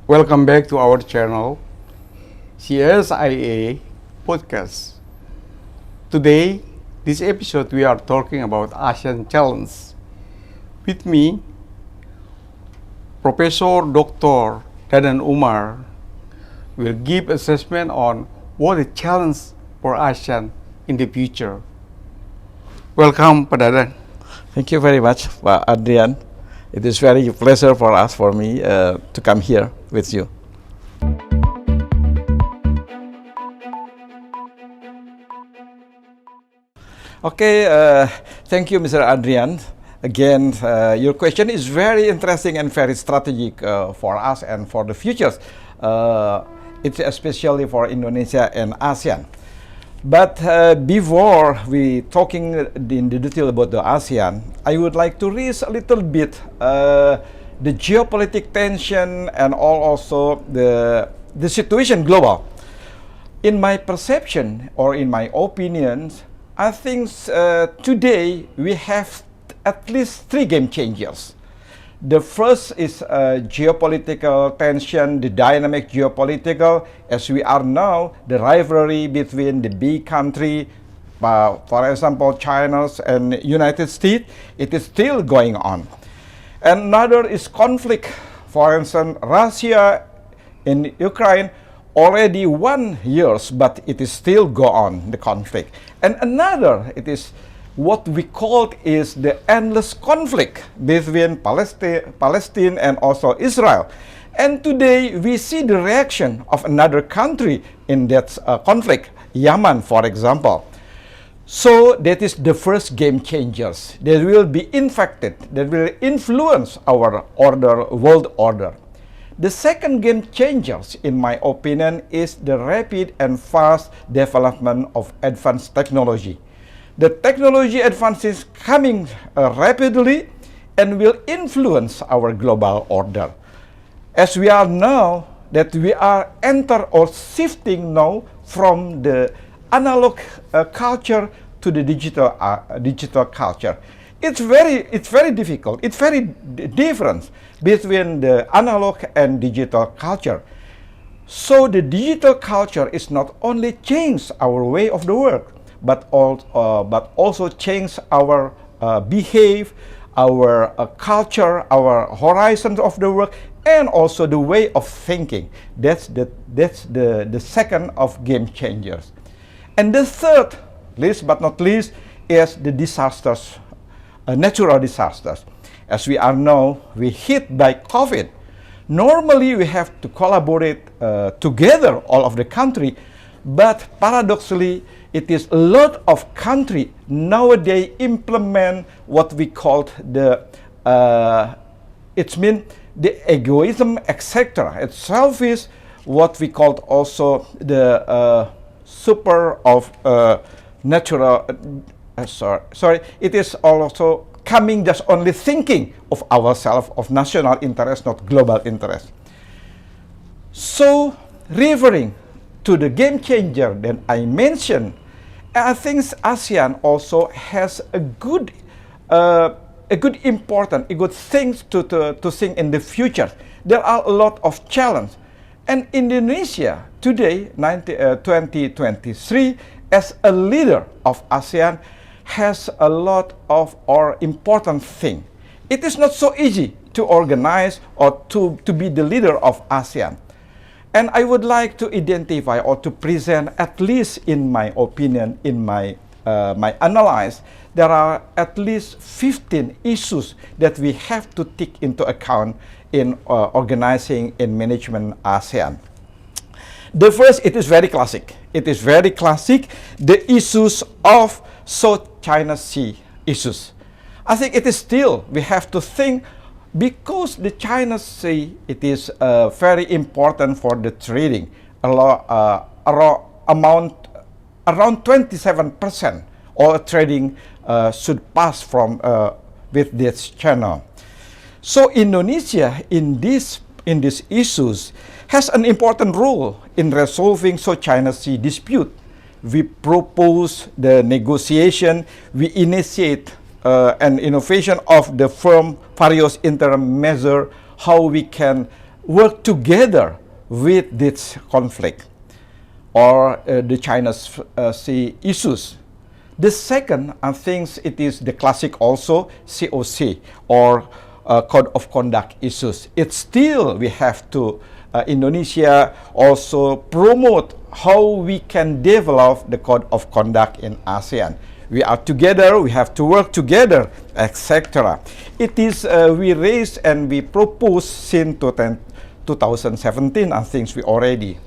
Welcome back to our channel, CSIA Podcast. Today, this episode we are talking about ASEAN Challenge. With me, Professor Dr. Dadan Umar will give assessment on what the challenge for ASEAN in the future. Welcome, Pak Dadan. Thank you very much, Pak Adrian. It is very pleasure for me to come here with you. Okay, thank you, Mr. Adrian. Again, your question is very interesting and very strategic for us and for the futures. It's especially for Indonesia and ASEAN. But before we talking in the detail about the ASEAN, I would like to raise a little bit the geopolitical tension and also the situation global. In my perception or in my opinions, I think today we have at least three game changers. The first is geopolitical tension, the dynamic geopolitical. As we are now, the rivalry between the big country, for example, China and United States, it is still going on. Another is conflict. For instance, Russia and Ukraine already 1 year, but it is still go on, the conflict. And another, it is what we call is the endless conflict between Palestine and also Israel. And today we see the reaction of another country in that conflict, Yemen, for example. So that is the first game changers that will be infected, that will influence our world order. The second game changers, in my opinion, is the rapid and fast development of advanced technology. The technology advances coming rapidly and will influence our global order. As we are now that we are enter or shifting now from the analog culture to the digital culture. It's very difficult. It's very different between the analog and digital culture. So the digital culture is not only change our way of the work, but also change our behavior, our culture, our horizons of the work, and also the way of thinking. That's the second of game changers. And the third, least but not least, is the disasters, natural disasters. As we are now, we hit by COVID. Normally, we have to collaborate together, all of the country, but paradoxically, it is a lot of country nowadays implement what we call the it's mean the egoism, etc. It's selfish. What we call also the super of natural. Sorry. It is also coming just only thinking of ourselves, of national interest, not global interest. So referring to the game changer that I mentioned, I think ASEAN also has a good things to think in the future. There are a lot of challenges, and Indonesia today, 2023, as a leader of ASEAN, has a lot of important thing. It is not so easy to organize or to be the leader of ASEAN. And I would like to identify or to present, at least in my opinion, in my analysis, there are at least 15 issues that we have to take into account in organizing and management ASEAN. The first, it is very classic. It is very classic, the issues of South China Sea issues. I think it is still, we have to think, because the China Sea, it is very important for the trading. Around 27% all trading should pass from with this channel. So Indonesia in these issues has an important role in resolving South China Sea dispute. We propose the negotiation, we initiate an innovation of the firm various interim measures, how we can work together with this conflict or the China's Sea issues. The second, I think it is the classic also COC or Code of Conduct issues. It's still we have to Indonesia also promote how we can develop the Code of Conduct in ASEAN. We are together, we have to work together, etc. It is we raised and we proposed since 2017, I think we already.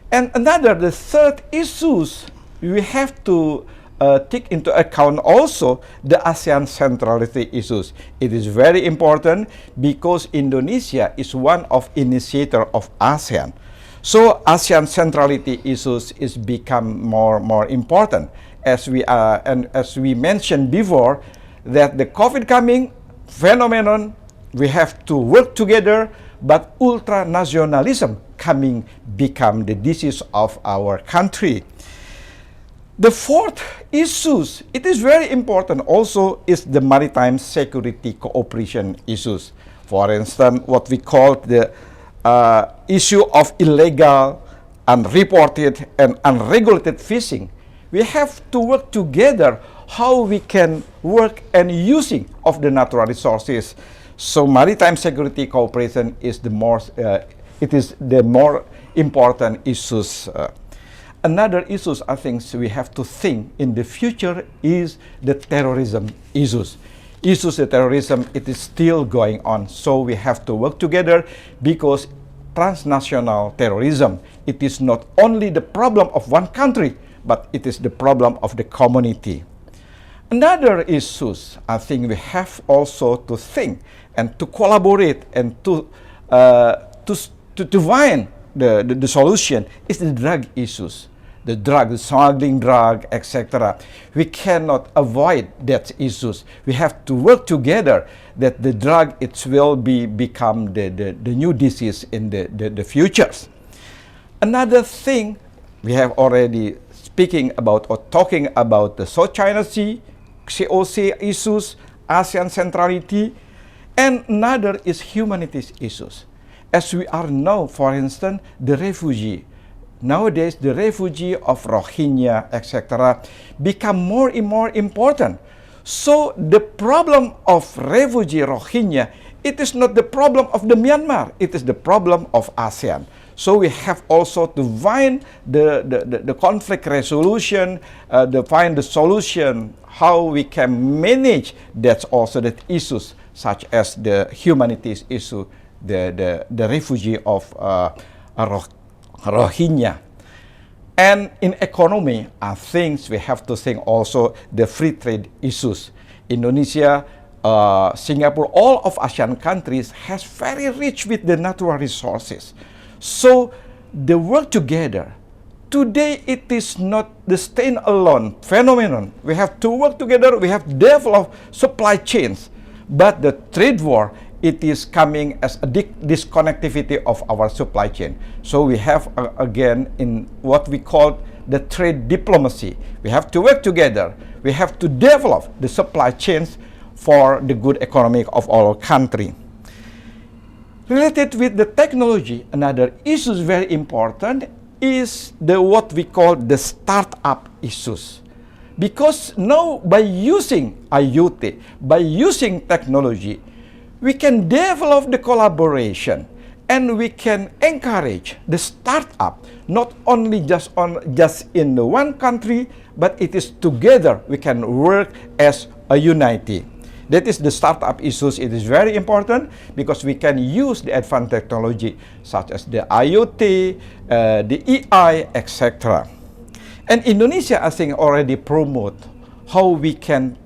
And another, the third issues, we have to take into account also the ASEAN centrality issues. It is very important because Indonesia is one of initiator of ASEAN. So ASEAN centrality issues is become more important as we and as we mentioned before that the COVID coming phenomenon, we have to work together, but ultranationalism coming become the disease of our country. The fourth issues, it is very important also, is the maritime security cooperation issues. For instance, what we call the issue of illegal, unreported, and unregulated fishing. We have to work together how we can work and using of the natural resources. So maritime security cooperation is the more important issues. Another issues I think we have to think in the future is the terrorism issues. Issues of terrorism, it is still going on. So we have to work together because transnational terrorism, it is not only the problem of one country, but it is the problem of the community. Another issues I think we have also to think and to collaborate and to find the solution is the drug issues. The drug, the smuggling drug, etc. We cannot avoid that issues. We have to work together that the drug it will become the new disease in the futures. Another thing we have already speaking about or talking about the South China Sea, COC issues, ASEAN centrality, and another is humanities issues. As we are now, for instance, the refugee. Nowadays, the refugee of Rohingya, etc., become more and more important. So the problem of refugee Rohingya, it is not the problem of the Myanmar, it is the problem of ASEAN. So we have also to find the conflict resolution, find the solution, how we can manage that also that issues such as the humanities issue, the refugee of Rohingya. And in economy, I think we have to think also the free trade issues. Indonesia, Singapore, all of ASEAN countries has very rich with the natural resources. So the work together, today it is not the stand-alone phenomenon. We have to work together, we have developed supply chains, but the trade war, it is coming as a disconnectivity of our supply chain. So we have again in what we call the trade diplomacy. We have to work together. We have to develop the supply chains for the good economy of our country. Related with the technology, another issue very important is the what we call the startup issues. Because now by using IoT, by using technology, we can develop the collaboration and we can encourage the startup not only just in the one country, but it is together we can work as a unity. That is the startup issues. It is very important because we can use the advanced technology such as the IoT, the AI, etc. And Indonesia, I think, already promote how we can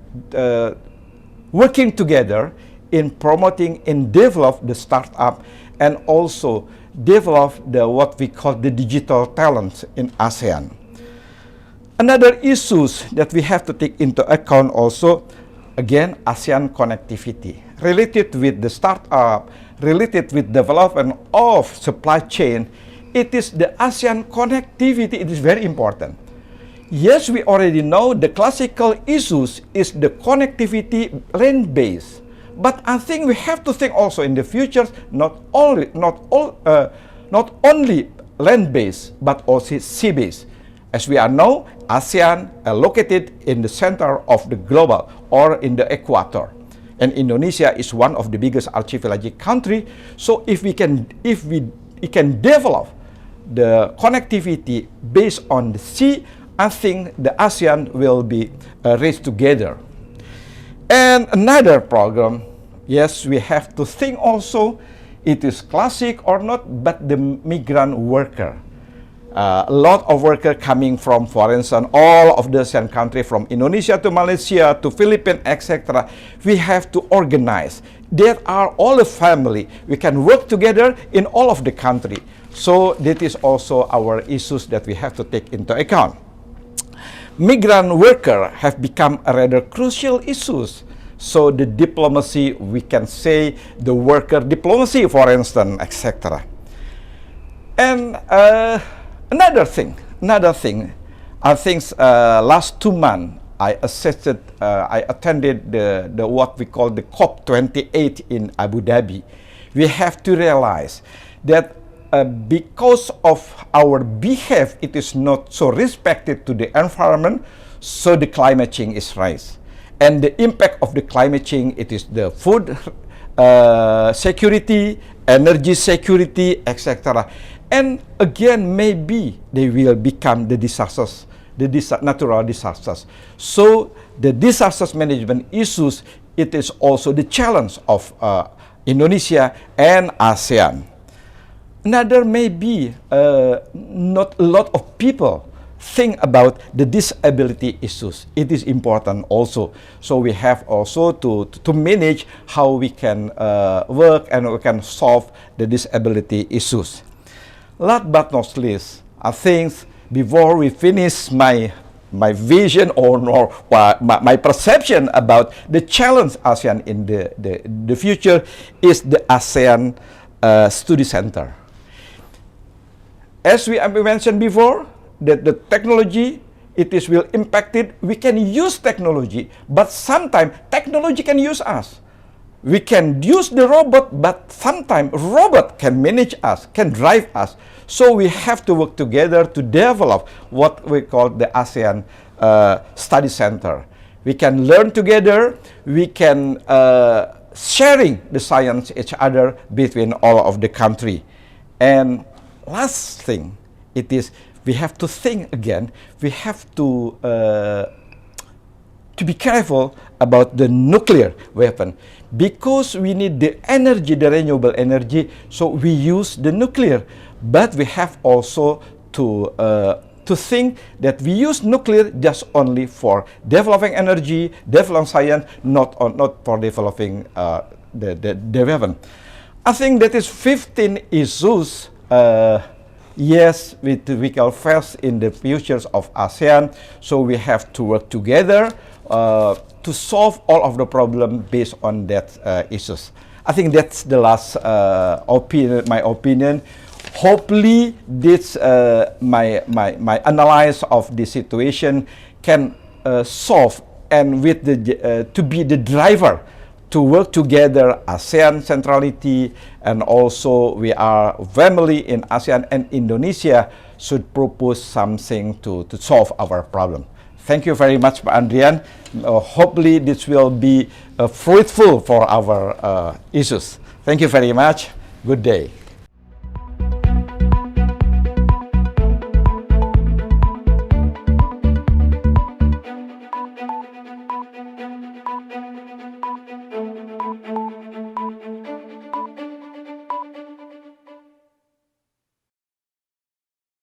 working together in promoting and develop the startup and also develop the what we call the digital talents in ASEAN. Another issues that we have to take into account also, again, ASEAN connectivity. Related with the startup, related with development of supply chain, it is the ASEAN connectivity, it is very important. Yes, we already know the classical issues is the connectivity land-based. But I think we have to think also in the future, not only land-based, but also sea-based. As we are now, ASEAN are located in the center of the global or in the equator. And Indonesia is one of the biggest archipelagic country. So if we can develop the connectivity based on the sea, I think the ASEAN will be raised together. And another program, yes, we have to think also, it is classic or not, but the migrant worker. A lot of workers coming from, for instance, all of the ASEAN countries, from Indonesia to Malaysia to Philippines, etc. We have to organize. There are all the family. We can work together in all of the country. So that is also our issues that we have to take into account. Migrant workers have become a rather crucial issues. So the diplomacy, we can say the worker diplomacy, for instance, etc. And another thing, I think last 2 months I attended the what we call the COP28 in Abu Dhabi. We have to realize that because of our behavior, it is not so respected to the environment, so the climate change is rise. And the impact of the climate change, it is the food security, energy security, etc. And again, maybe they will become the disasters, natural disasters. So the disasters management issues, it is also the challenge of Indonesia and ASEAN. Another maybe not a lot of people think about the disability issues. It is important also. So we have also to manage how we can work and we can solve the disability issues. Last but not least, I think before we finish my vision or my perception about the challenge ASEAN in the future is the ASEAN Study Center. As we mentioned before, that the technology, it is will impact it. We can use technology, but sometimes technology can use us. We can use the robot, but sometimes robot can manage us, can drive us. So we have to work together to develop what we call the ASEAN Study Center. We can learn together. We can sharing the science each other between all of the country. And last thing, it is we have to think again. We have to be careful about the nuclear weapon, because we need the energy, the renewable energy. So we use the nuclear, but we have also to think that we use nuclear just only for developing energy, developing science, not for developing the weapon. I think that is 15 issues. Yes, we can face in the futures of ASEAN. So we have to work together to solve all of the problems based on that issues. I think that's the last opinion, my opinion. Hopefully, this my analysis of the situation can solve and with the to be the driver to work together, ASEAN centrality, and also we are family in ASEAN, and Indonesia should propose something to solve our problem. Thank you very much, Pak Andrian. Hopefully this will be fruitful for our issues. Thank you very much. Good day.